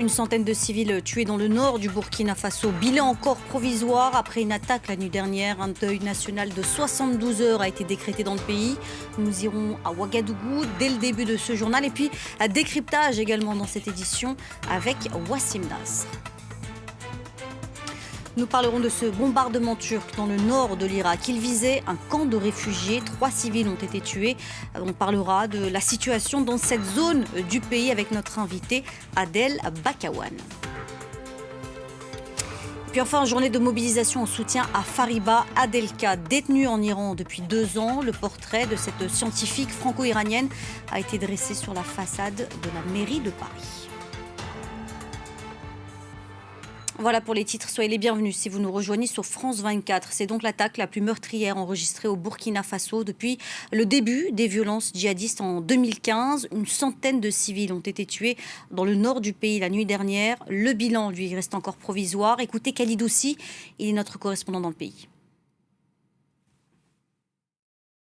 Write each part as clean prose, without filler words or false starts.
Une centaine de civils tués dans le nord du Burkina Faso. Bilan encore provisoire après une attaque la nuit dernière. Un deuil national de 72 heures a été décrété dans le pays. Nous irons à Ouagadougou dès le début de ce journal. Et puis, un décryptage également dans cette édition avec Wassim Nasr. Nous parlerons de ce bombardement turc dans le nord de l'Irak. Il visait un camp de réfugiés. 3 civils ont été tués. On parlera de la situation dans cette zone du pays avec notre invité Adel Bakawan. Puis enfin, journée de mobilisation en soutien à Fariba Adelka, détenue en Iran depuis 2 ans. Le portrait de cette scientifique franco-iranienne a été dressé sur la façade de la mairie de Paris. Voilà pour les titres, soyez les bienvenus si vous nous rejoignez sur France 24. C'est donc l'attaque la plus meurtrière enregistrée au Burkina Faso depuis le début des violences djihadistes en 2015. Une centaine de civils ont été tués dans le nord du pays la nuit dernière. Le bilan, lui, reste encore provisoire. Écoutez Khalid Oussi, il est notre correspondant dans le pays.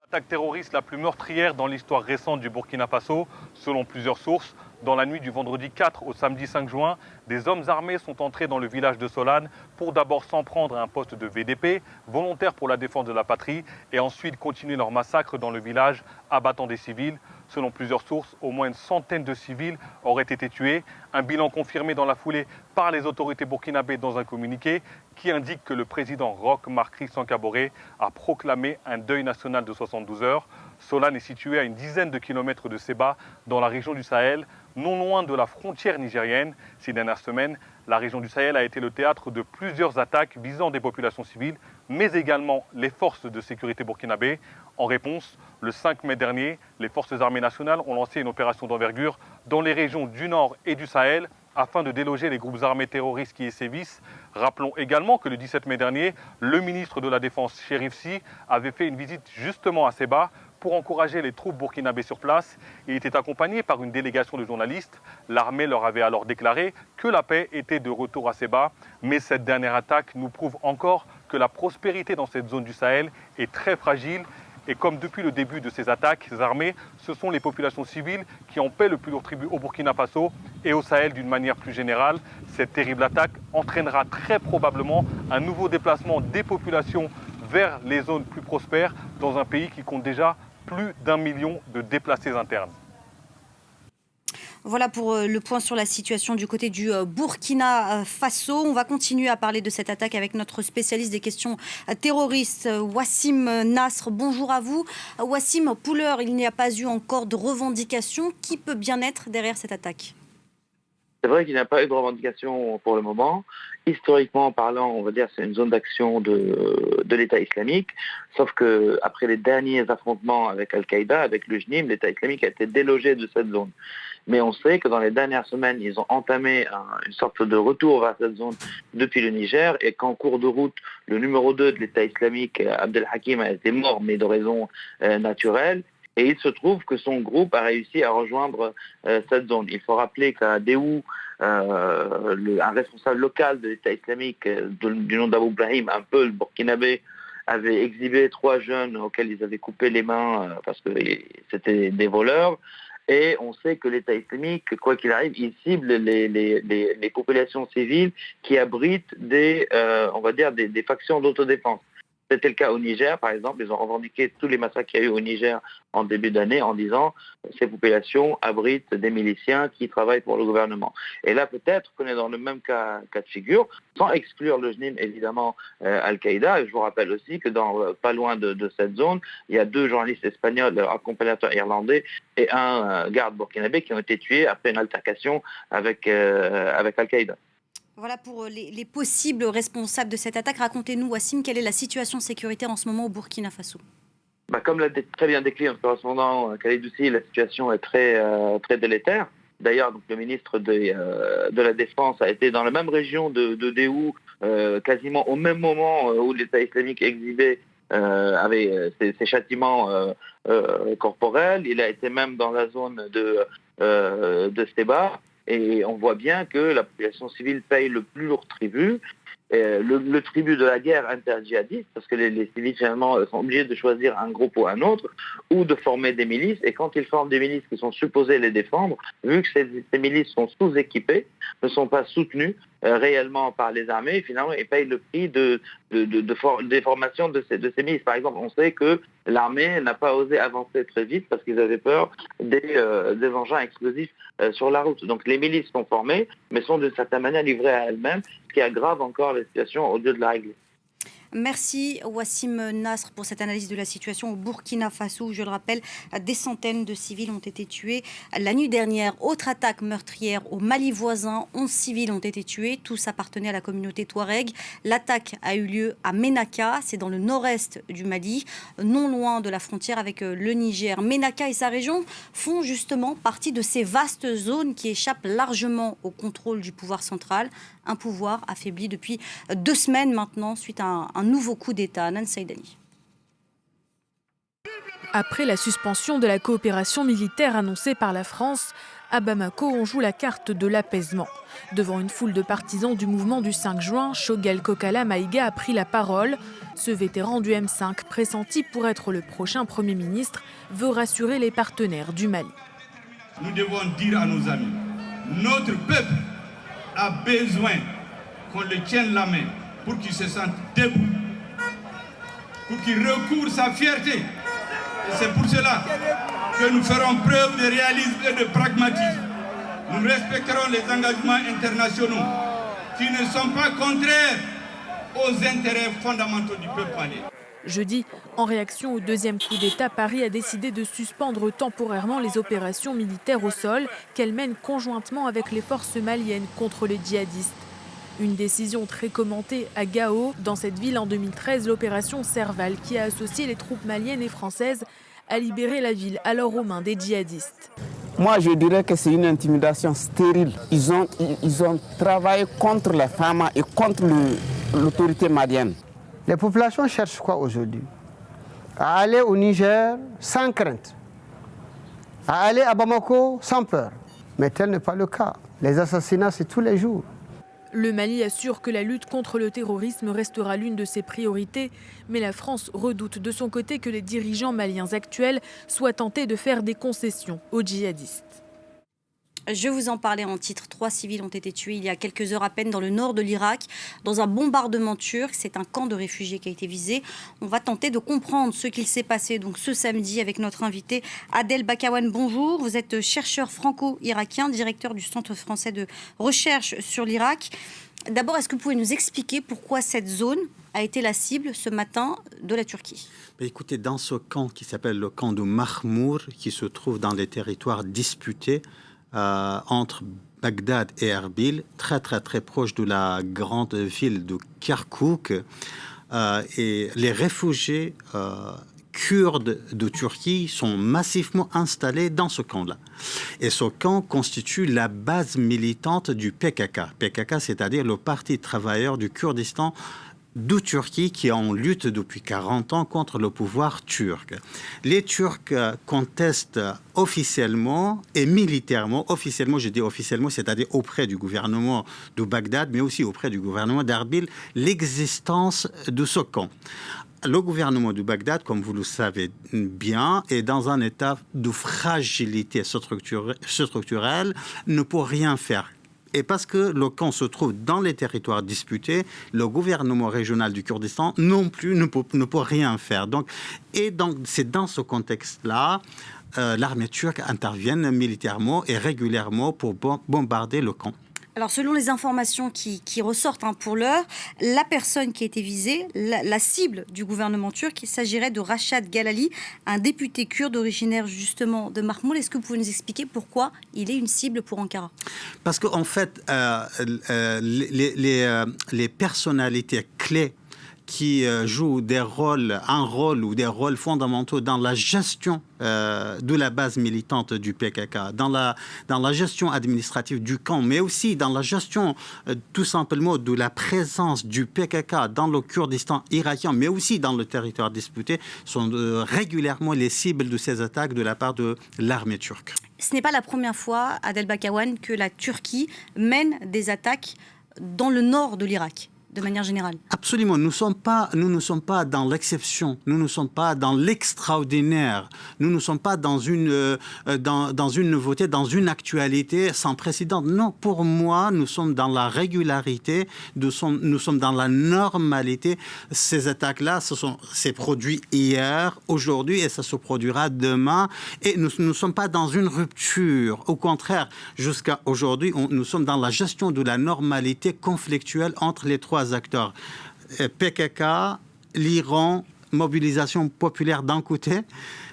L'attaque terroriste la plus meurtrière dans l'histoire récente du Burkina Faso, selon plusieurs sources. Dans la nuit du vendredi 4 au samedi 5 juin, des hommes armés sont entrés dans le village de Solane pour d'abord s'en prendre à un poste de VDP, volontaire pour la défense de la patrie, et ensuite continuer leur massacre dans le village, abattant des civils. Selon plusieurs sources, au moins une centaine de civils auraient été tués. Un bilan confirmé dans la foulée par les autorités burkinabées dans un communiqué qui indique que le président Roch Marc Christian Kaboré a proclamé un deuil national de 72 heures. Solane est située à une dizaine de kilomètres de Séba, dans la région du Sahel, non loin de la frontière nigérienne. Ces dernières semaines, la région du Sahel a été le théâtre de plusieurs attaques visant des populations civiles, mais également les forces de sécurité burkinabées. En réponse, le 5 mai dernier, les forces armées nationales ont lancé une opération d'envergure dans les régions du Nord et du Sahel afin de déloger les groupes armés terroristes qui y sévissent. Rappelons également que le 17 mai dernier, le ministre de la Défense, Chérif Sy, avait fait une visite justement à Séba pour encourager les troupes burkinabées sur place. Il était accompagné par une délégation de journalistes. L'armée leur avait alors déclaré que la paix était de retour à Séba. Mais cette dernière attaque nous prouve encore que la prospérité dans cette zone du Sahel est très fragile. Et comme depuis le début de ces attaques armées, ce sont les populations civiles qui en paient le plus lourd tribut au Burkina Faso et au Sahel d'une manière plus générale. Cette terrible attaque entraînera très probablement un nouveau déplacement des populations vers les zones plus prospères dans un pays qui compte déjà plus d'1 million de déplacés internes. Voilà pour le point sur la situation du côté du Burkina Faso. On va continuer à parler de cette attaque avec notre spécialiste des questions terroristes, Wassim Nasr. Bonjour à vous. Wassim, pour l'heure, il n'y a pas eu encore de revendication. Qui peut bien être derrière cette attaque ? C'est vrai qu'il n'y a pas eu de revendication pour le moment. Historiquement parlant, on va dire que c'est une zone d'action de l'État islamique, sauf qu'après les derniers affrontements avec Al-Qaïda, avec le JNIM, l'État islamique a été délogé de cette zone. Mais on sait que dans les dernières semaines, ils ont entamé une sorte de retour vers cette zone depuis le Niger et qu'en cours de route, le numéro 2 de l'État islamique, Abdelhakim, a été mort, mais de raison naturelle. Et il se trouve que son groupe a réussi à rejoindre cette zone. Il faut rappeler qu'à Déhou, un responsable local de l'État islamique du nom d'Abou Brahim, un peu le burkinabé, avait exhibé 3 jeunes auxquels ils avaient coupé les mains parce que c'était des voleurs. Et on sait que l'État islamique, quoi qu'il arrive, il cible les populations civiles qui abritent des factions d'autodéfense. C'était le cas au Niger, par exemple. Ils ont revendiqué tous les massacres qu'il y a eu au Niger en début d'année en disant que ces populations abritent des miliciens qui travaillent pour le gouvernement. Et là, peut-être qu'on est dans le même cas de figure, sans exclure le JNIM, évidemment, Al-Qaïda. Et je vous rappelle aussi que pas loin de cette zone, il y a 2 journalistes espagnols, accompagnateurs irlandais, et un garde burkinabé qui ont été tués après une altercation avec Al-Qaïda. Voilà pour les possibles responsables de cette attaque. Racontez-nous, Wassim, quelle est la situation sécuritaire en ce moment au Burkina Faso ? Comme l'a très bien décrit notre correspondant Khalid Oussi, la situation est très délétère. D'ailleurs, donc, le ministre de la Défense a été dans la même région de Déhou, quasiment au même moment où l'État islamique exhibait ses châtiments corporels. Il a été même dans la zone de Séba. Et on voit bien que la population civile paye le plus lourd tribut. le tribut de la guerre inter-djihadiste, parce que les civils finalement sont obligés de choisir un groupe ou un autre, ou de former des milices, et quand ils forment des milices qui sont supposées les défendre, vu que ces milices sont sous-équipées, ne sont pas soutenues réellement par les armées, finalement, ils payent le prix des formations de ces milices. Par exemple, on sait que l'armée n'a pas osé avancer très vite parce qu'ils avaient peur des engins explosifs sur la route. Donc les milices sont formées, mais sont d'une certaine manière livrées à elles-mêmes, ce qui aggrave encore la situation au lieu de la régler. Merci Wassim Nasr pour cette analyse de la situation au Burkina Faso, où, je le rappelle, des centaines de civils ont été tués la nuit dernière. Autre attaque meurtrière au Mali voisin, 11 civils ont été tués, tous appartenaient à la communauté Touareg. L'attaque a eu lieu à Ménaka, c'est dans le nord-est du Mali, non loin de la frontière avec le Niger. Ménaka et sa région font justement partie de ces vastes zones qui échappent largement au contrôle du pouvoir central, un pouvoir affaibli depuis 2 semaines maintenant suite à un nouveau coup d'État. Nan Saïdani. Après la suspension de la coopération militaire annoncée par la France, à Bamako, on joue la carte de l'apaisement. Devant une foule de partisans du mouvement du 5 juin, Choguel Kokala Maïga a pris la parole. Ce vétéran du M5, pressenti pour être le prochain Premier ministre, veut rassurer les partenaires du Mali. Nous devons dire à nos amis, notre peuple a besoin qu'on le tienne la main pour qu'il se sente debout, pour qu'il recouvre sa fierté. Et c'est pour cela que nous ferons preuve de réalisme et de pragmatisme. Nous respecterons les engagements internationaux qui ne sont pas contraires aux intérêts fondamentaux du peuple malien. Jeudi, en réaction au deuxième coup d'État, Paris a décidé de suspendre temporairement les opérations militaires au sol qu'elle mène conjointement avec les forces maliennes contre les djihadistes. Une décision très commentée à Gao. Dans cette ville, en 2013, l'opération Serval, qui a associé les troupes maliennes et françaises, a libéré la ville, alors aux mains des djihadistes. Moi, je dirais que c'est une intimidation stérile. Ils ont travaillé contre la femme et contre l'autorité malienne. Les populations cherchent quoi aujourd'hui? À aller au Niger sans crainte, à aller à Bamako sans peur. Mais tel n'est pas le cas. Les assassinats, c'est tous les jours. Le Mali assure que la lutte contre le terrorisme restera l'une de ses priorités, mais la France redoute de son côté que les dirigeants maliens actuels soient tentés de faire des concessions aux djihadistes. Je vous en parlais en titre. 3 civils ont été tués il y a quelques heures à peine dans le nord de l'Irak, dans un bombardement turc. C'est un camp de réfugiés qui a été visé. On va tenter de comprendre ce qu'il s'est passé donc ce samedi avec notre invité Adel Bakawan. Bonjour, vous êtes chercheur franco-irakien, directeur du Centre français de recherche sur l'Irak. D'abord, est-ce que vous pouvez nous expliquer pourquoi cette zone a été la cible ce matin de la Turquie? Écoutez, dans ce camp qui s'appelle le camp de Mahmour, qui se trouve dans les territoires disputés, entre Bagdad et Erbil, très proche de la grande ville de Kirkouk, et les réfugiés kurdes de Turquie sont massivement installés dans ce camp-là. Et ce camp constitue la base militante du PKK. PKK, c'est-à-dire le Parti travailleur du Kurdistan de Turquie, qui est en lutte depuis 40 ans contre le pouvoir turc. Les Turcs contestent officiellement et militairement, officiellement, je dis officiellement, c'est-à-dire auprès du gouvernement de Bagdad, mais aussi auprès du gouvernement d'Erbil, l'existence de ce camp. Le gouvernement de Bagdad, comme vous le savez bien, est dans un état de fragilité structurelle, ne peut rien faire. Et parce que le camp se trouve dans les territoires disputés, le gouvernement régional du Kurdistan non plus ne peut rien faire. Donc, c'est dans ce contexte-là, l'armée turque intervient militairement et régulièrement pour bombarder le camp. Alors, selon les informations qui ressortent pour l'heure, la personne qui a été visée, la cible du gouvernement turc, il s'agirait de Rachad Galali, un député kurde originaire justement de Mahmoud. Est-ce que vous pouvez nous expliquer pourquoi il est une cible pour Ankara? Parce qu'en fait, les personnalités clés qui jouent un rôle ou des rôles fondamentaux dans la gestion de la base militante du PKK, dans la gestion administrative du camp, mais aussi dans la gestion tout simplement de la présence du PKK dans le Kurdistan irakien, mais aussi dans le territoire disputé, sont régulièrement les cibles de ces attaques de la part de l'armée turque. Ce n'est pas la première fois, Adel Bakawan, que la Turquie mène des attaques dans le nord de l'Irak. de manière générale. Absolument. Nous ne sommes pas dans l'exception. Nous ne sommes pas dans l'extraordinaire. Nous ne sommes pas dans une nouveauté, dans une actualité sans précédent. Non, pour moi, nous sommes dans la régularité. Nous sommes dans la normalité. Ces attaques-là, c'est produit hier, aujourd'hui, et ça se produira demain. Et nous ne sommes pas dans une rupture. Au contraire, jusqu'à aujourd'hui, nous sommes dans la gestion de la normalité conflictuelle entre les trois acteurs. PKK, l'Iran, mobilisation populaire d'un côté,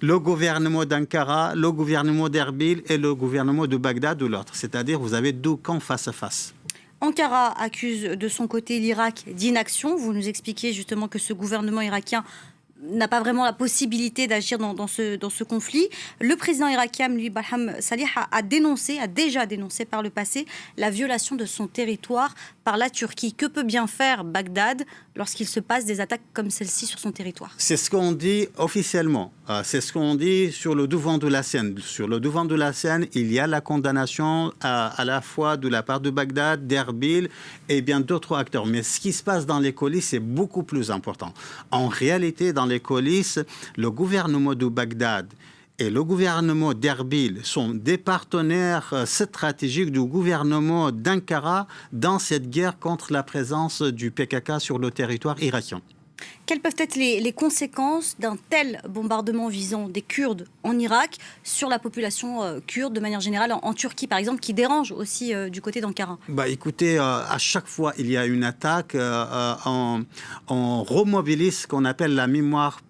le gouvernement d'Ankara, le gouvernement d'Erbil et le gouvernement de Bagdad de l'autre. C'est-à-dire, vous avez deux camps face à face. Ankara accuse de son côté l'Irak d'inaction. Vous nous expliquez justement que ce gouvernement irakien n'a pas vraiment la possibilité d'agir dans ce conflit. Le président irakien, lui, Barham Salih, a déjà dénoncé par le passé la violation de son territoire par la Turquie. Que peut bien faire Bagdad lorsqu'il se passe des attaques comme celle-ci sur son territoire? C'est ce qu'on dit officiellement. C'est ce qu'on dit sur le devant de la scène. Sur le devant de la scène, il y a la condamnation à la fois de la part de Bagdad, d'Erbil et bien d'autres acteurs. Mais ce qui se passe dans les coulisses, c'est beaucoup plus important. En réalité, dans les coulisses, le gouvernement de Bagdad et le gouvernement d'Erbil sont des partenaires stratégiques du gouvernement d'Ankara dans cette guerre contre la présence du PKK sur le territoire irakien. Quelles peuvent être les conséquences d'un tel bombardement visant des Kurdes en Irak sur la population kurde de manière générale en Turquie, par exemple, qui dérange aussi du côté d'Ankara? Écoutez, à chaque fois il y a une attaque, on remobilise ce qu'on appelle la mémoire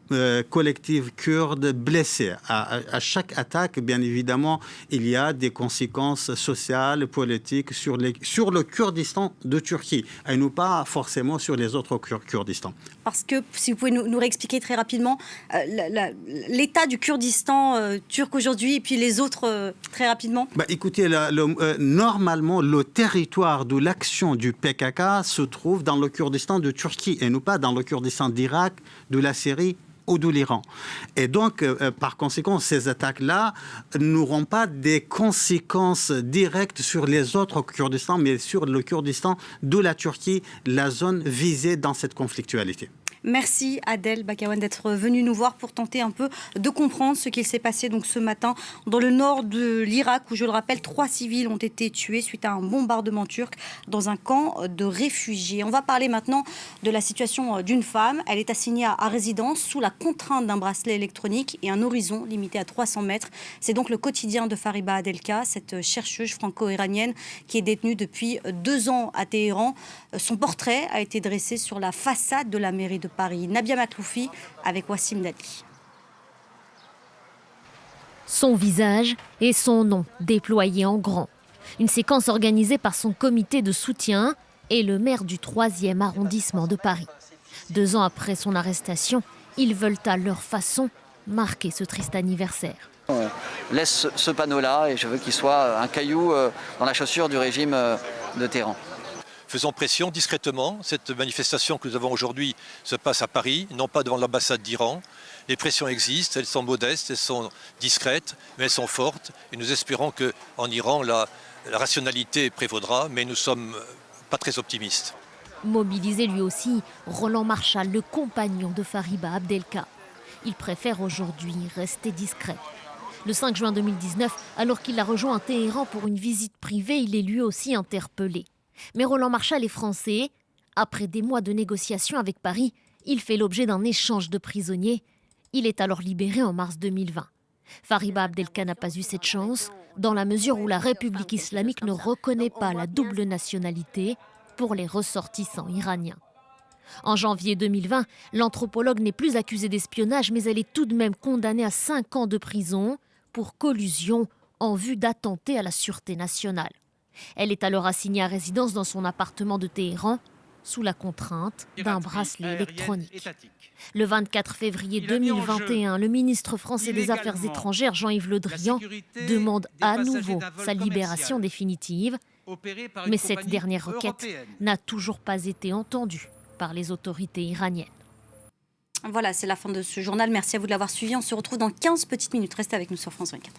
collective kurde blessée. À chaque attaque, bien évidemment, il y a des conséquences sociales, politiques sur le Kurdistan de Turquie, et non pas forcément sur les autres Kurdistans. Parce que, si vous pouvez nous réexpliquer très rapidement, l'état du Kurdistan turc aujourd'hui et puis les autres très rapidement. Écoutez, normalement, le territoire de l'action du PKK se trouve dans le Kurdistan de Turquie et non pas dans le Kurdistan d'Irak, de la Syrie ou de l'Iran. Et donc, par conséquent, ces attaques-là n'auront pas des conséquences directes sur les autres Kurdistans, mais sur le Kurdistan de la Turquie, la zone visée dans cette conflictualité. Merci Adel Bakawan d'être venu nous voir pour tenter un peu de comprendre ce qu'il s'est passé donc ce matin dans le nord de l'Irak où, je le rappelle, 3 civils ont été tués suite à un bombardement turc dans un camp de réfugiés. On va parler maintenant de la situation d'une femme. Elle est assignée à résidence sous la contrainte d'un bracelet électronique et un horizon limité à 300 mètres. C'est donc le quotidien de Fariba Adelka, cette chercheuse franco-iranienne qui est détenue depuis 2 ans à Téhéran. Son portrait a été dressé sur la façade de la mairie de Paris. Nabia Matloufi avec Wassim Dali. Son visage et son nom déployés en grand. Une séquence organisée par son comité de soutien et le maire du 3e arrondissement de Paris. 2 ans après son arrestation, ils veulent à leur façon marquer ce triste anniversaire. On laisse ce panneau-là et je veux qu'il soit un caillou dans la chaussure du régime de Téhéran. Faisons pression discrètement. Cette manifestation que nous avons aujourd'hui se passe à Paris, non pas devant l'ambassade d'Iran. Les pressions existent, elles sont modestes, elles sont discrètes, mais elles sont fortes. Et nous espérons qu'en Iran, la rationalité prévaudra, mais nous ne sommes pas très optimistes. Mobilisé lui aussi, Roland Marchal, le compagnon de Fariba Adelka. Il préfère aujourd'hui rester discret. Le 5 juin 2019, alors qu'il a rejoint Téhéran pour une visite privée, il est lui aussi interpellé. Mais Roland Marchal est français. Après des mois de négociations avec Paris, il fait l'objet d'un échange de prisonniers. Il est alors libéré en mars 2020. Fariba Adelka n'a pas eu cette chance, dans la mesure où la République islamique ne reconnaît pas la double nationalité pour les ressortissants iraniens. En janvier 2020, l'anthropologue n'est plus accusée d'espionnage, mais elle est tout de même condamnée à 5 ans de prison pour collusion en vue d'attenter à la sûreté nationale. Elle est alors assignée à résidence dans son appartement de Téhéran, sous la contrainte d'un bracelet électronique. Le 24 février 2021, le ministre français des Affaires étrangères, Jean-Yves Le Drian, demande à nouveau sa libération définitive. Mais cette dernière requête n'a toujours pas été entendue par les autorités iraniennes. Voilà, c'est la fin de ce journal. Merci à vous de l'avoir suivi. On se retrouve dans 15 petites minutes. Restez avec nous sur France 24.